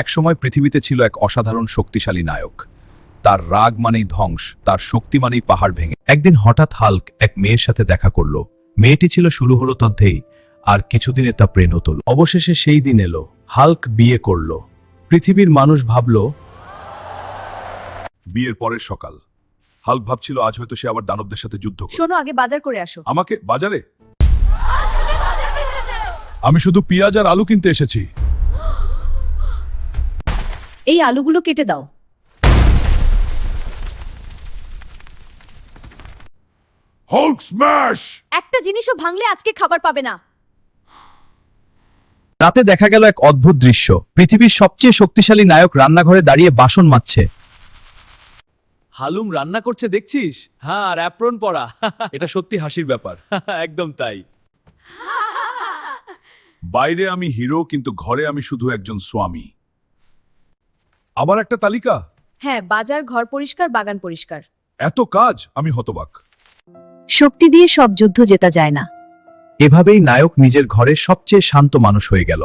একসময় পৃথিবীতে ছিল এক অসাধারণ শক্তিশালী নায়ক। তার রাগ মানেই ধ্বংস, তার শক্তি মানেই পাহাড় ভেঙে। একদিন হঠাৎ হাল্ক এক মেয়ের সাথে দেখা করলো। মেয়েটি ছিল শুরু হলো তথ্যেই, আর কিছুদিনে তা পরিণত হলো। অবশেষে সেই দিন এলো, হাল্ক বিয়ে করলো। পৃথিবীর মানুষ ভাবল। বিয়ের পরের সকাল, হাল্ক ভাবছিল আজ হয়তো সে আবার দানবদের সাথে যুদ্ধ করবে। শোনো, আগে বাজার করে আসো। আমাকে বাজারে? আমি শুধু পেঁয়াজ আর আলু কিনতে এসেছি। এই আলুগুলো কেটে দাও। Hulk smash! একটা জিনিসও ভাঙলে আজকে খাবার পাবে না। রাতে দেখা গেল এক অদ্ভুত দৃশ্য। পৃথিবীর সবচেয়ে শক্তিশালী নায়ক রান্নাঘরে দাঁড়িয়ে বাসন মাজছে। হালুম রান্না করছে দেখছিস? হ্যাঁ, আর অ্যাপ্রন পরা। এটা সত্যি হাসির ব্যাপার। একদম তাই। বাইরে আমি হিরো, কিন্তু ঘরে আমি শুধু একজন স্বামী। আবার একটা তালিকা? হ্যাঁ, বাজার, ঘর পরিষ্কার, বাগান পরিষ্কার। এত কাজ, আমি হতবাক। শক্তি দিয়ে সব যুদ্ধ জেতা যায় না। এভাবেই নায়ক নিজের ঘরের সবচেয়ে শান্ত মানুষ হয়ে গেল।